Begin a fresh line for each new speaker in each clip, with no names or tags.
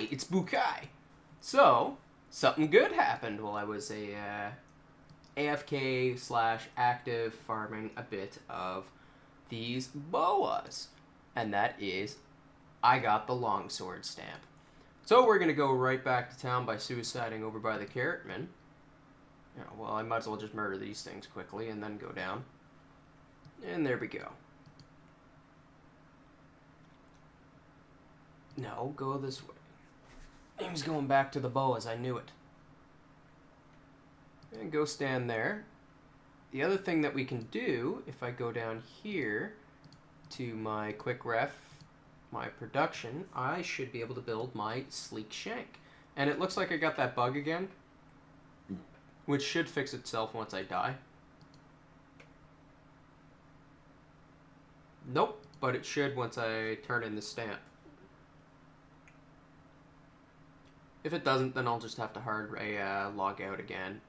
Hi, it's Bukai. So, something good happened while I was AFK slash active farming a bit of these boas. And that is, I got the longsword stamp. So we're going to go right back to town by suiciding over by the carrotman. You know, well, I might as well just murder these things quickly and then go down. And there we go. No, go this way. He was going back to the boas, I knew it. And go stand there. The other thing that we can do, if I go down here to my quick ref, my production, I should be able to build my sleek shank. And it looks like I got that bug again, which should fix itself once I die. Nope, but it should once I turn in the stamp. If it doesn't, then I'll just have to hard log out again.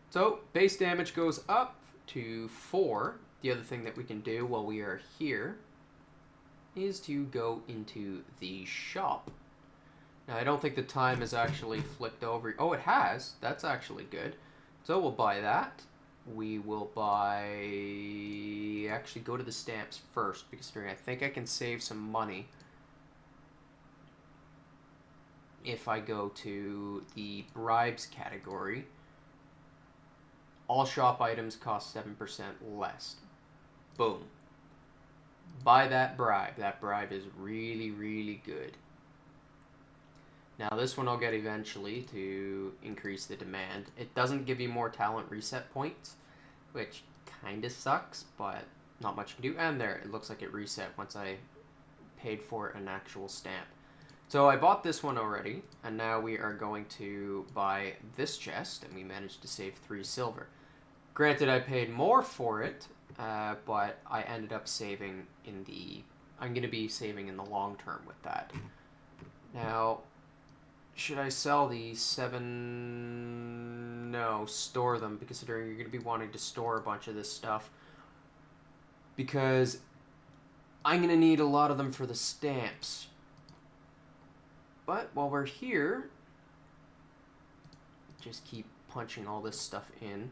So, base damage goes up to 4. The other thing that we can do while we are here is to go into the shop. Now, I don't think the time has actually flicked over. Oh, it has. That's actually good. So, we'll buy that. We will buy... Actually, go to the stamps first, because I think I can save some money if I go to the bribes category. All shop items cost 7% less. Boom. Buy that bribe. That bribe is really, really good. Now this one I'll get eventually to increase the demand. It doesn't give you more talent reset points, which kind of sucks, but not much you can do. And there, it looks like it reset once I paid for an actual stamp. So I bought this one already, and now we are going to buy this chest, and we managed to save 3 silver. Granted, I paid more for it, but I ended up saving in the... I'm going to be saving in the long term with that. Now, should I sell these 7? No, store them, considering you're going to be wanting to store a bunch of this stuff. Because I'm going to need a lot of them for the stamps. But while we're here, just keep punching all this stuff in.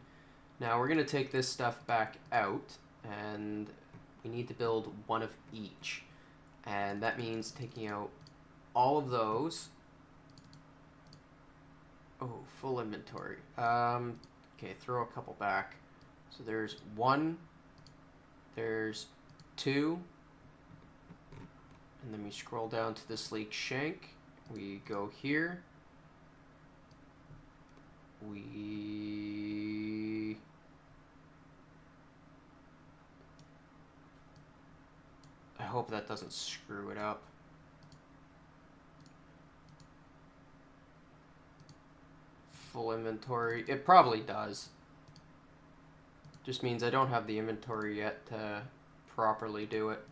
Now we're going to take this stuff back out, and we need to build one of each. And that means taking out all of those. Oh, full inventory. Okay, throw a couple back. So there's 1, there's 2, and then we scroll down to the sleek shank. We go here. I hope that doesn't screw it up. Full inventory. It probably does. Just means I don't have the inventory yet to properly do it.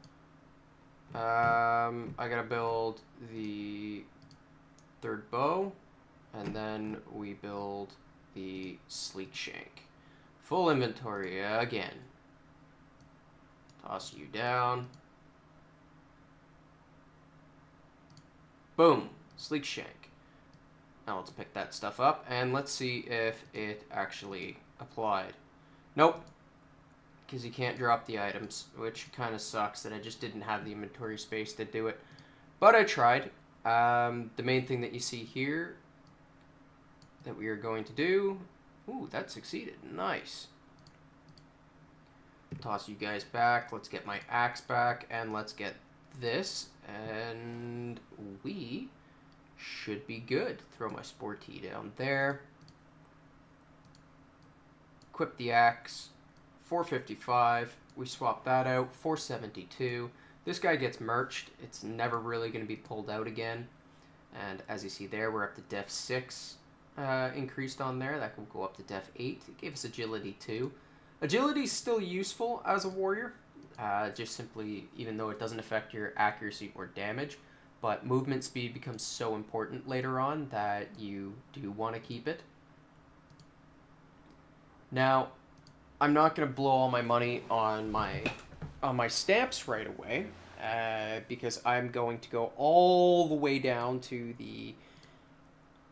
I gotta build the 3rd bow, and then we build the sleek shank. Full inventory again. Toss you down. Boom, sleek shank. Now let's pick that stuff up, and let's see if it actually applied. Nope, because you can't drop the items, which kind of sucks that I just didn't have the inventory space to do it. But I tried. The main thing that you see here that we are going to do... Ooh, that succeeded. Nice. Toss you guys back. Let's get my axe back, and let's get this, and we should be good. Throw my sporty down there. Equip the axe. 455. We swap that out. 472. This guy gets merged. It's never really going to be pulled out again. And as you see there, we're up to def 6 increased on there. That will go up to def 8. It gave us agility 2. Agility is still useful as a warrior. Just simply, even though it doesn't affect your accuracy or damage. But movement speed becomes so important later on that you do want to keep it. Now, I'm not going to blow all my money on my stamps right away, because I'm going to go all the way down to the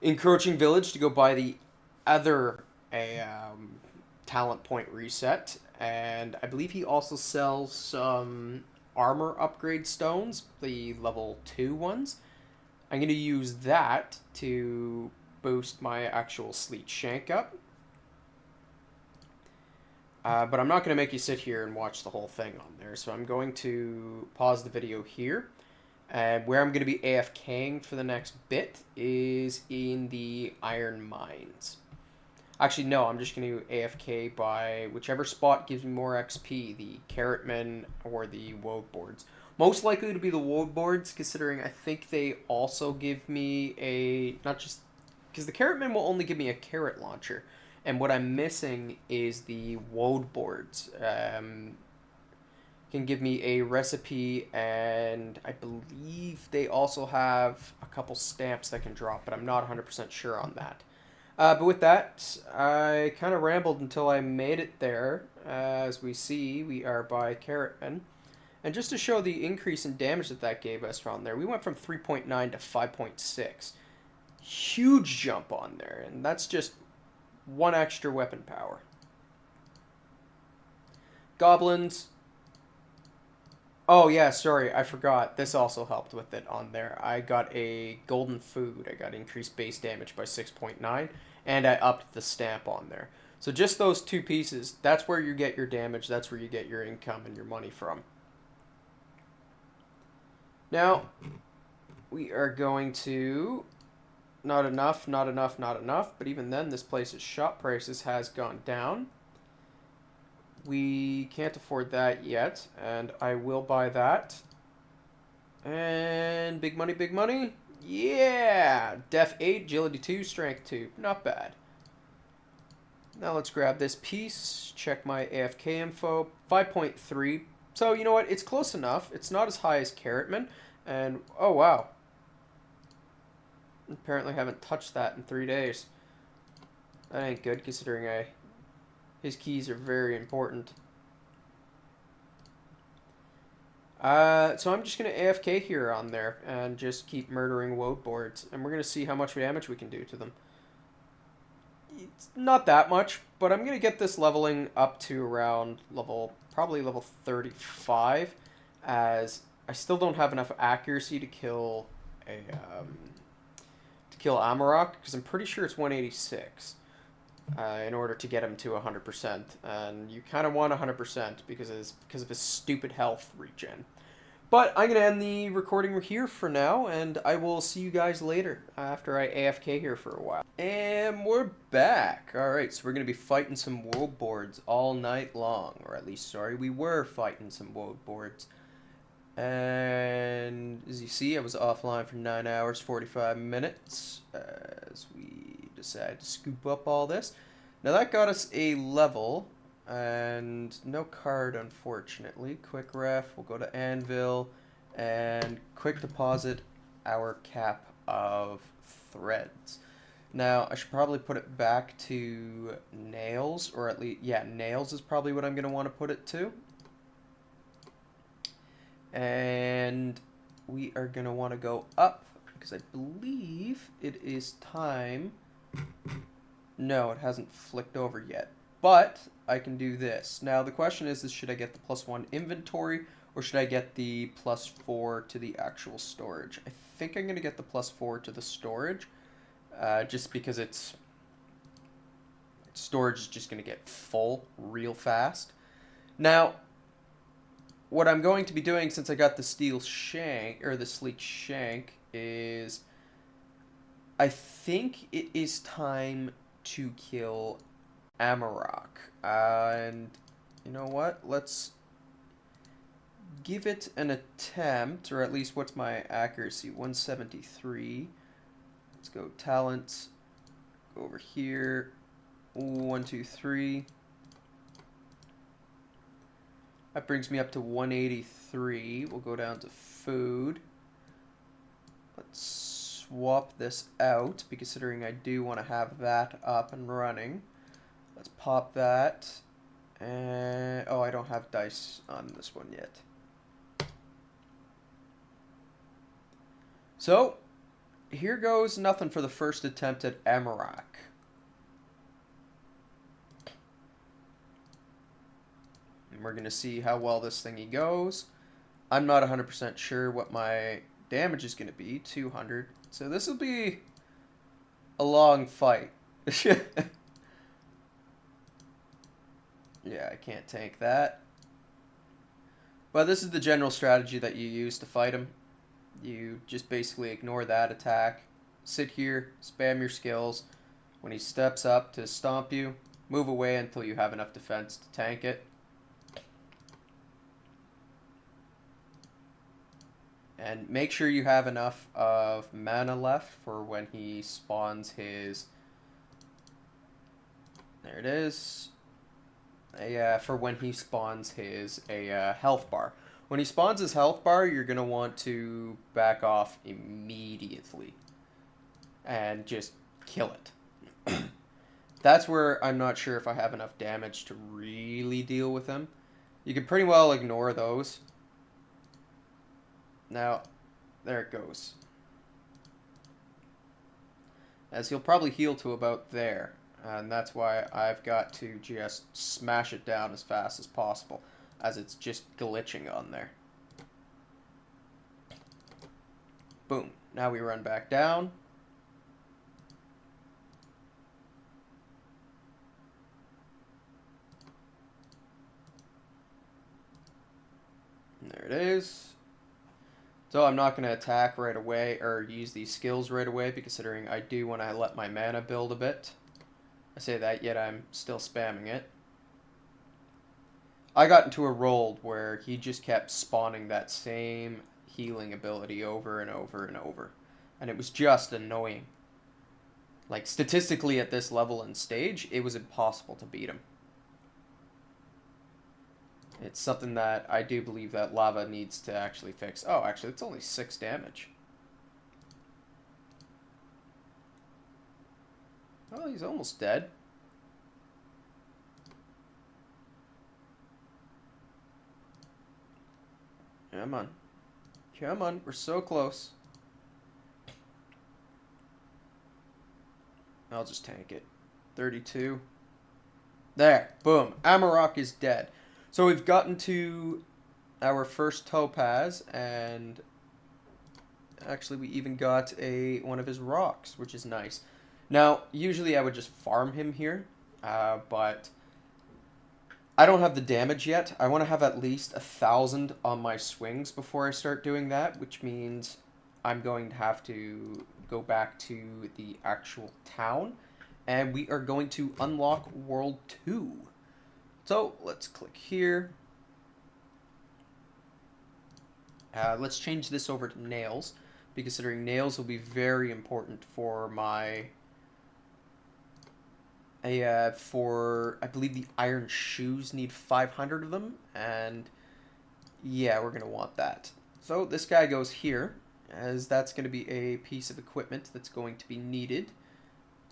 encroaching village to go buy the other talent point reset, and I believe he also sells some armor upgrade stones, the level 2 ones. I'm going to use that to boost my actual Sleek Shank up. But I'm not going to make you sit here and watch the whole thing on there, so I'm going to pause the video here. And where I'm going to be AFKing for the next bit is in the iron mines. Actually, no, I'm just going to AFK by whichever spot gives me more XP, the carrotman or the wove boards. Most likely to be the wove boards, considering I think they also give me a, not just, because the carrotman will only give me a carrot launcher. And what I'm missing is the wove boards. Can give me a recipe, and I believe they also have a couple stamps that can drop, but I'm not 100% sure on that. But with that, I kind of rambled until I made it there. As we see, we are by Carrotman. And just to show the increase in damage that gave us from there, we went from 3.9 to 5.6. Huge jump on there, and that's just one extra weapon power. Goblins. Oh yeah, sorry, I forgot. This also helped with it on there. I got a golden food. I got increased base damage by 6.9, and I upped the stamp on there. So just those two pieces, that's where you get your damage, that's where you get your income and your money from. Now, we are going to... Not enough, not enough, not enough, but even then, this place's shop prices has gone down. We can't afford that yet, and I will buy that. And big money, big money. Yeah! Def 8, Agility 2, Strength 2. Not bad. Now let's grab this piece, check my AFK info. 5.3. So, you know what? It's close enough. It's not as high as Carrotman. And, oh wow. Apparently haven't touched that in 3 days. That ain't good, considering his keys are very important. So I'm just going to AFK here on there and just keep murdering wove boards. And we're going to see how much damage we can do to them. It's not that much, but I'm going to get this leveling up to around probably level 35, as I still don't have enough accuracy to kill Amarok, because I'm pretty sure it's 186 in order to get him to 100%, and you kind of want 100% because of his stupid health regen. But I'm going to end the recording here for now, and I will see you guys later after I AFK here for a while. And we're back. Alright, so we're going to be fighting some wove boards all night long, or at least, sorry, we were fighting some wove boards. And as you see, I was offline for 9 hours, 45 minutes as we decided to scoop up all this. Now that got us a level, and no card, unfortunately. Quick ref, we'll go to Anvil, and quick deposit our cap of threads. Now, I should probably put it back to nails, or at least, yeah, nails is probably what I'm going to want to put it to. And we are going to want to go up, because I believe it is time. No, it hasn't flicked over yet. But I can do this. Now, the question is should I get the +1 inventory, or should I get the +4 to the actual storage? I think I'm going to get the +4 to the storage, just because storage is just going to get full real fast. Now, what I'm going to be doing, since I got the steel shank, or the sleek shank, is I think it is time to kill Amarok. And you know what? Let's give it an attempt, or at least what's my accuracy? 173. Let's go talents. Go over here. 1, 2, 3. That brings me up to 183. We'll go down to food. Let's swap this out, considering I do want to have that up and running. Let's pop that. And oh, I don't have dice on this one yet. So, here goes nothing for the first attempt at Amarok. And we're going to see how well this thingy goes. I'm not 100% sure what my damage is going to be. 200. So this will be a long fight. Yeah, I can't tank that. But this is the general strategy that you use to fight him. You just basically ignore that attack. Sit here, spam your skills. When he steps up to stomp you, move away until you have enough defense to tank it. And make sure you have enough of mana left for when he spawns his... There it is. For when he spawns his health bar. When he spawns his health bar, you're going to want to back off immediately. And just kill it. That's where I'm not sure if I have enough damage to really deal with him. You can pretty well ignore those. Now, there it goes. As he'll probably heal to about there. And that's why I've got to just smash it down as fast as possible, as it's just glitching on there. Boom. Now we run back down. And there it is. So I'm not going to attack right away or use these skills right away, considering I do want to let my mana build a bit. I say that, yet I'm still spamming it. I got into a roll where he just kept spawning that same healing ability over and over and over. And it was just annoying. Like, statistically at this level and stage, it was impossible to beat him. It's something that I do believe that lava needs to actually fix. Oh, actually, it's only 6 damage. Oh, he's almost dead. Come on. Come on, we're so close. I'll just tank it. 32. There. Boom. Amarok is dead. So we've gotten to our first topaz, and actually we even got one of his rocks, which is nice. Now, usually I would just farm him here, but I don't have the damage yet. I want to have at least 1,000 on my swings before I start doing that, which means I'm going to have to go back to the actual town, and we are going to unlock World 2. So, let's click here. Let's change this over to nails, because considering nails will be very important for my... I believe the iron shoes need 500 of them, and yeah, we're going to want that. So this guy goes here, as that's going to be a piece of equipment that's going to be needed.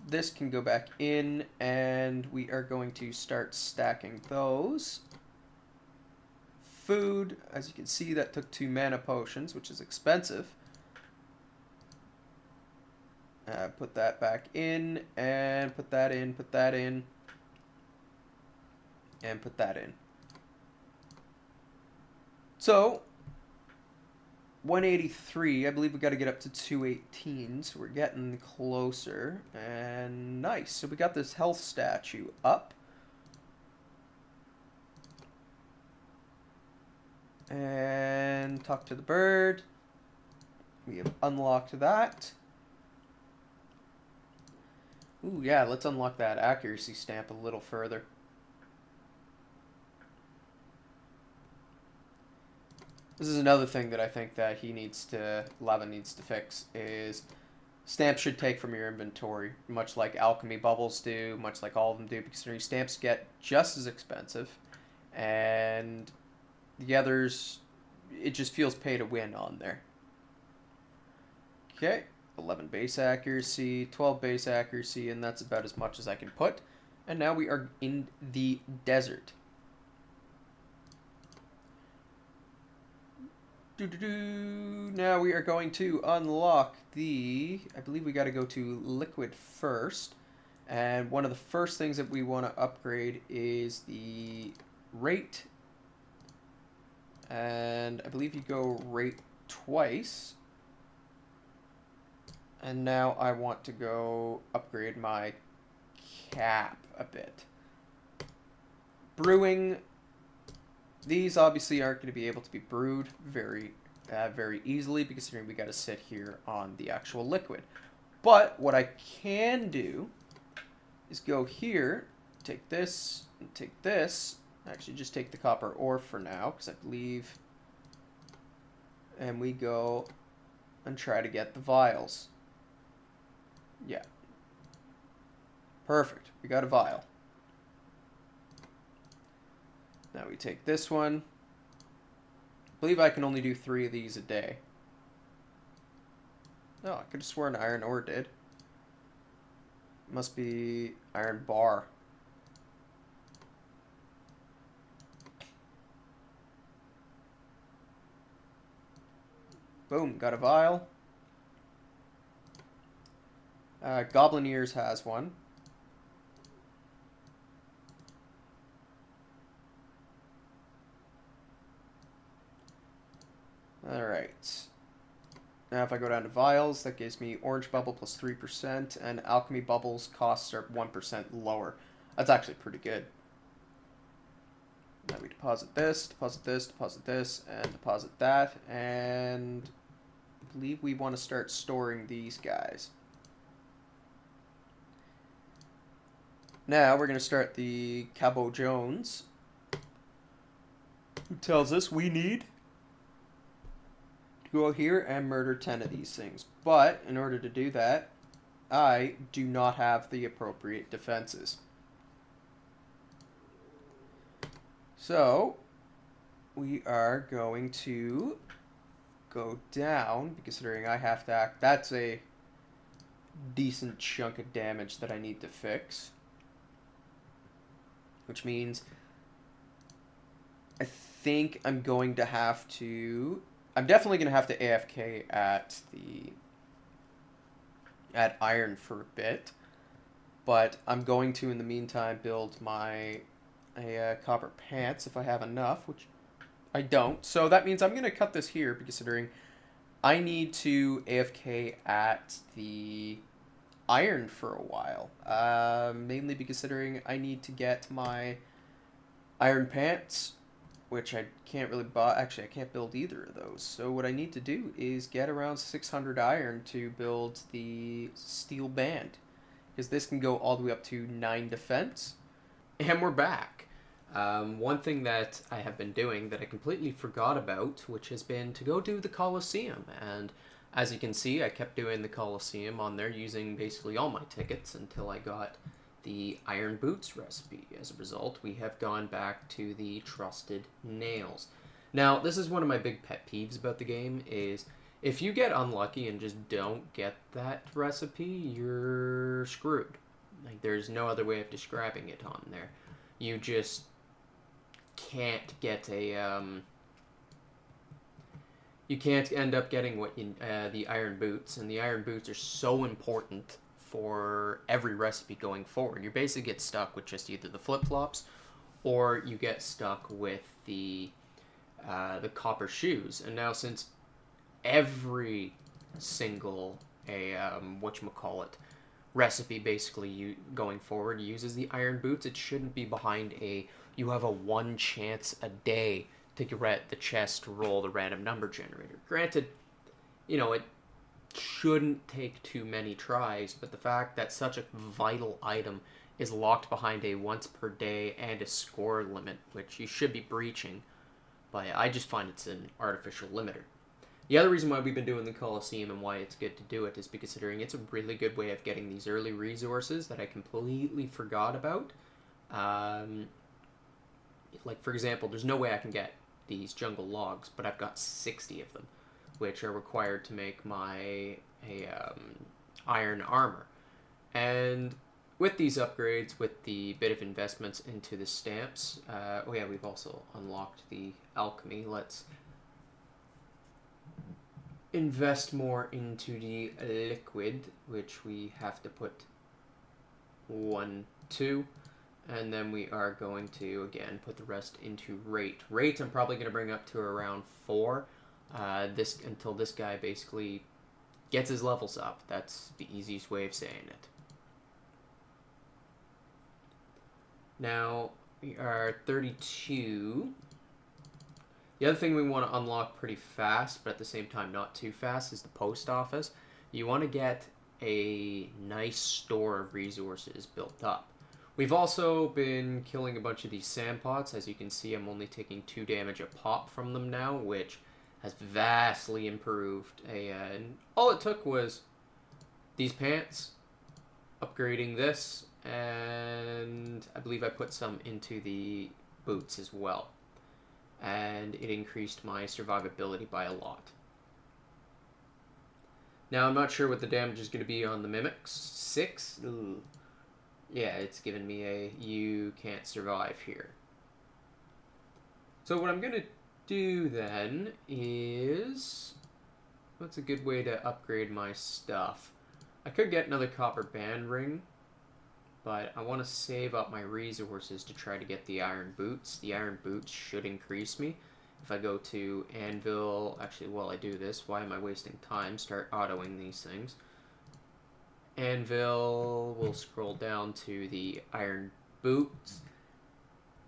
This can go back in, and we are going to start stacking those. Food, as you can see, that took 2 mana potions, which is expensive. Put that back in, and put that in, put that in, and put that in. So, 183, I believe we got to get up to 218, so we're getting closer, and nice. So we got this health statue up. And talk to the bird. We have unlocked that. Ooh, yeah, let's unlock that accuracy stamp a little further. This is another thing that I think that Lava needs to fix, is stamps should take from your inventory, much like Alchemy bubbles do, much like all of them do, because stamps get just as expensive, and the others, it just feels pay to win on there. Okay. 11 base accuracy, 12 base accuracy, and that's about as much as I can put. And now we are in the desert. Now we are going to unlock the... I believe we got to go to liquid first. And one of the first things that we want to upgrade is the rate. And I believe you go rate twice. And now I want to go upgrade my cap a bit. Brewing. These obviously aren't going to be able to be brewed very easily, because considering we got to sit here on the actual liquid. But what I can do is go here, take this, and take this. Actually, just take the copper ore for now, because I believe... And we go and try to get the vials. Yeah. Perfect. We got a vial. Now we take this one. I believe I can only do 3 of these a day. Oh, I could have sworn iron ore did. Must be iron bar. Boom, got a vial. Goblin Ears has one. Alright. Now if I go down to vials, that gives me orange bubble plus 3%, and alchemy bubbles costs are 1% lower. That's actually pretty good. Now we deposit this, deposit this, deposit this, and deposit that, and I believe we want to start storing these guys. Now we're going to start the Cabo Jones, who tells us we need to go here and murder 10 of these things. But in order to do that, I do not have the appropriate defenses. So we are going to go down, considering I have to act. That's a decent chunk of damage that I need to fix. Which means I think I'm going to have to... I'm definitely going to have to AFK at iron for a bit. But I'm going to, in the meantime, build my copper pants if I have enough, which I don't. So that means I'm going to cut this here, considering I need to AFK at the iron for a while. Mainly considering I need to get my iron pants, which I can't really buy. Actually, I can't build either of those. So what I need to do is get around 600 iron to build the steel band, because this can go all the way up to 9 defense. And we're back. One thing that I have been doing that I completely forgot about, which has been to go do the Coliseum. And as you can see, I kept doing the Coliseum on there using basically all my tickets until I got the Iron Boots recipe. As a result, we have gone back to the Trusted Nails. Now, this is one of my big pet peeves about the game, is if you get unlucky and just don't get that recipe, you're screwed. Like, there's no other way of describing it on there. You just can't get a, you can't end up getting what you, the Iron Boots, and the Iron Boots are so important for every recipe going forward. You basically get stuck with just either the flip-flops, or you get stuck with the copper shoes. And now, since every single whatchamacallit recipe basically going forward uses the Iron Boots, it shouldn't be behind you have a 1 chance a day to get the chest to roll the random number generator. Granted, you know, it shouldn't take too many tries, but the fact that such a vital item is locked behind a once per day and a score limit, which you should be breaching, but I just find it's an artificial limiter. The other reason why we've been doing the Coliseum and why it's good to do it is considering it's a really good way of getting these early resources that I completely forgot about. Like, for example, there's no way I can get these jungle logs, but I've got 60 of them, which are required to make my iron armor. And with these upgrades, with the bit of investments into the stamps, oh yeah, we've also unlocked the alchemy. Let's invest more into the liquid, which we have to put 1, 2. And then we are going to, again, put the rest into rate. Rate I'm probably going to bring up to around 4. Until this guy basically gets his levels up. That's the easiest way of saying it. Now, we are 32. The other thing we want to unlock pretty fast, but at the same time not too fast, is the post office. You want to get a nice store of resources built up. We've also been killing a bunch of these sand pots. As you can see, I'm only taking 2 damage a pop from them now, which has vastly improved. And all it took was these pants, upgrading this, and I believe I put some into the boots as well. And it increased my survivability by a lot. Now, I'm not sure what the damage is going to be on the mimics. 6? Ooh. Yeah, it's giving me a you can't survive here. So what I'm going to do then is... what's a good way to upgrade my stuff? I could get another copper band ring, but I want to save up my resources to try to get the iron boots. The iron boots should increase me. If I go to anvil, actually while I do this, why am I wasting time? Start autoing these things. Anvil, we'll scroll down to the iron boots.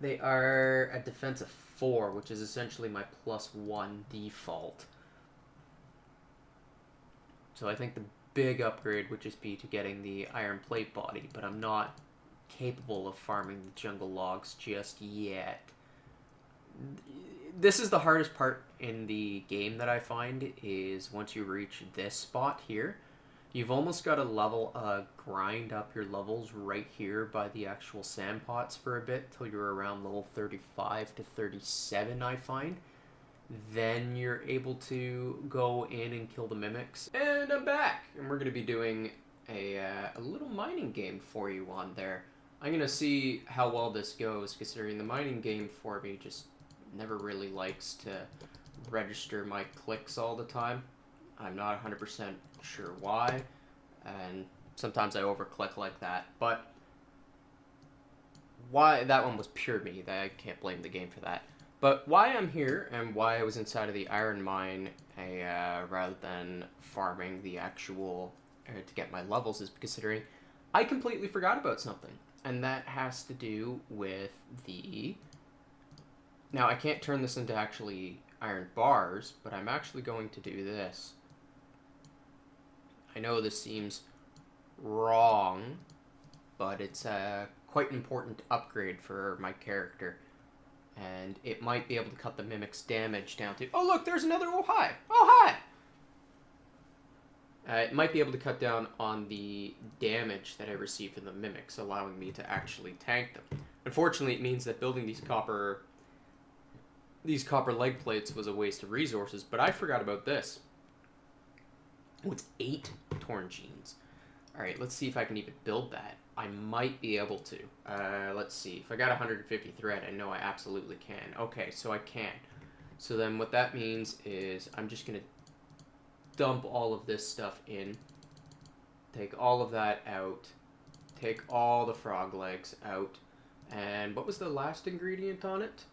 They are a defense of 4, which is essentially my +1 default. So I think the big upgrade would just be to getting the iron plate body, but I'm not capable of farming the jungle logs just yet. This is the hardest part in the game that I find, is once you reach this spot here, you've almost got to grind up your levels right here by the actual sand pots for a bit till you're around level 35 to 37, I find. Then you're able to go in and kill the mimics. And I'm back! And we're going to be doing a little mining game for you on there. I'm going to see how well this goes, considering the mining game for me just never really likes to register my clicks all the time. I'm not 100% sure why, and sometimes I overclick like that, but why that one was pure me. I can't blame the game for that. But why I'm here and why I was inside of the iron mine rather than farming the actual to get my levels is considering I completely forgot about something, and that has to do with the... Now, I can't turn this into actually iron bars, but I'm actually going to do this. I know this seems wrong, but it's a quite an important upgrade for my character. And it might be able to cut the mimic's damage down to... Oh, look, there's another... Oh, hi! Oh, hi! It might be able to cut down on the damage that I receive from the mimics, allowing me to actually tank them. Unfortunately, it means that building these copper leg plates was a waste of resources, but I forgot about this. Oh, it's 8 torn jeans. Alright, let's see if I can even build that. I might be able to. Let's see. If I got 150 thread, I know I absolutely can. Okay, so I can. So then what that means is I'm just going to dump all of this stuff in. Take all of that out. Take all the frog legs out. And what was the last ingredient on it?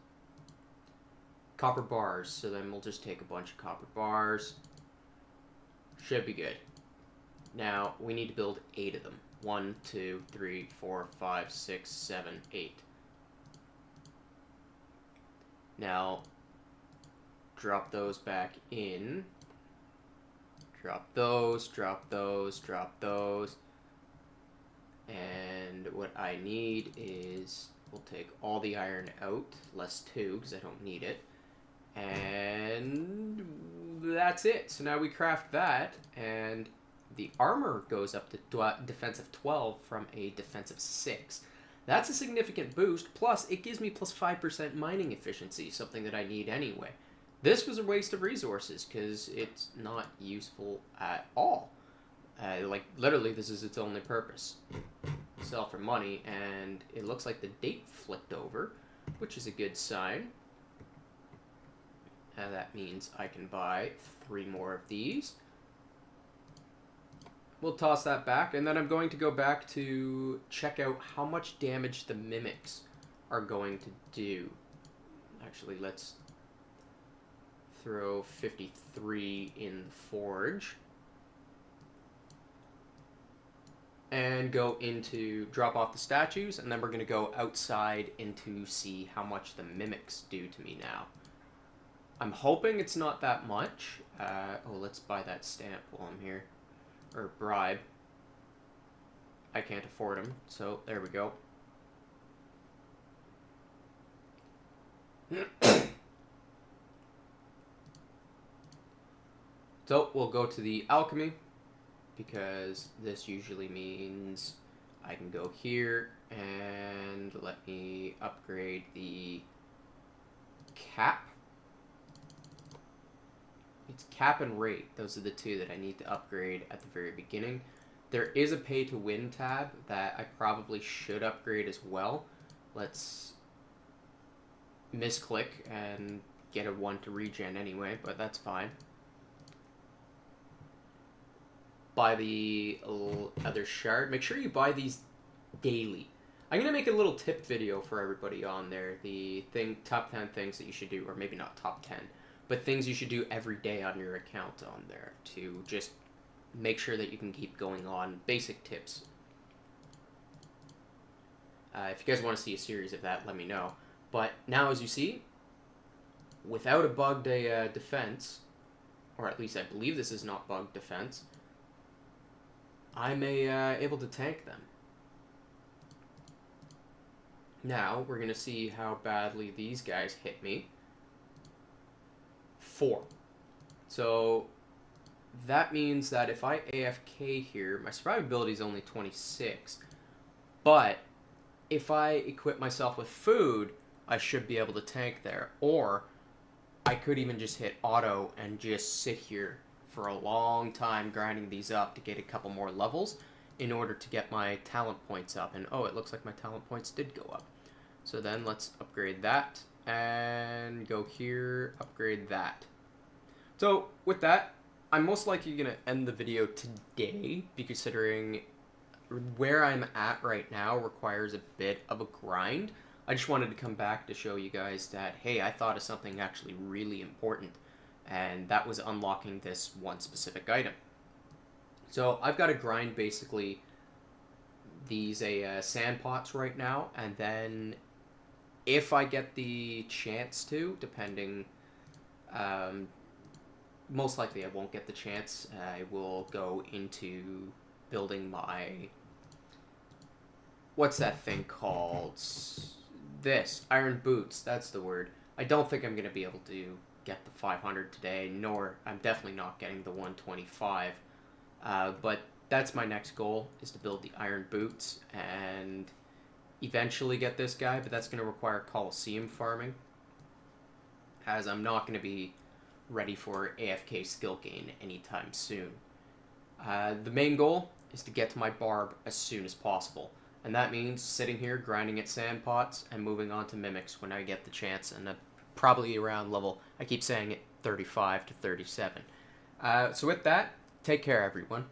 Copper bars. So then we'll just take a bunch of copper bars. Should be good. Now, we need to build 8 of them. 1, 2, 3, 4, 5, 6, 7, 8. Now, drop those back in. Drop those, drop those, drop those. And what I need is, we'll take all the iron out, less 2, because I don't need it. And that's it. So now we craft that, and the armor goes up to defensive 12 from a defensive 6. That's a significant boost, plus it gives me plus 5% mining efficiency, something that I need anyway. This was a waste of resources, because it's not useful at all. Like, literally, this is its only purpose. Sell for money, and it looks like the date flipped over, which is a good sign. That means I can buy 3 more of these. We'll toss that back, and then I'm going to go back to check out how much damage the mimics are going to do. Actually, let's throw 53 in the forge. And go into drop off the statues, and then we're going to go outside into see how much the mimics do to me now. I'm hoping it's not that much. Oh, let's buy that stamp while I'm here. Or bribe. I can't afford them, so there we go. So we'll go to the Alchemy, because this usually means I can go here and let me upgrade the cap. It's cap and rate. Those are the two that I need to upgrade at the very beginning. There is a pay to win tab that I probably should upgrade as well. Let's misclick and get a 1 to regen anyway, but that's fine. Buy the other shard. Make sure you buy these daily. I'm going to make a little tip video for everybody on there. The top 10 things that you should do, or maybe not top 10, but things you should do every day on your account on there to just make sure that you can keep going on. Basic tips. If you guys want to see a series of that, let me know. But now, as you see, without a bugged defense, or at least I believe this is not bugged defense, I'm able to tank them. Now, we're going to see how badly these guys hit me. 4. So, that means that if I AFK here, my survivability is only 26. But, if I equip myself with food, I should be able to tank there. Or, I could even just hit auto and just sit here for a long time grinding these up to get a couple more levels in order to get my talent points up. And oh, it looks like my talent points did go up. So then let's upgrade that and go here, upgrade that. So with that, I'm most likely going to end the video today, because considering where I'm at right now requires a bit of a grind. I just wanted to come back to show you guys that, hey, I thought of something actually really important, and that was unlocking this one specific item. So I've got to grind basically these sand pots right now, and then if I get the chance to, depending, most likely I won't get the chance, I will go into building my, what's that thing called? This, iron boots, that's the word. I don't think I'm going to be able to get the 500 today, nor I'm definitely not getting the 125. But that's my next goal, is to build the iron boots and eventually get this guy, but that's going to require Coliseum farming, as I'm not going to be ready for AFK skill gain anytime soon. The main goal is to get to my barb as soon as possible, and that means sitting here grinding at sand pots and moving on to mimics when I get the chance, and probably around level, I keep saying it, 35 to 37. So with that, take care everyone.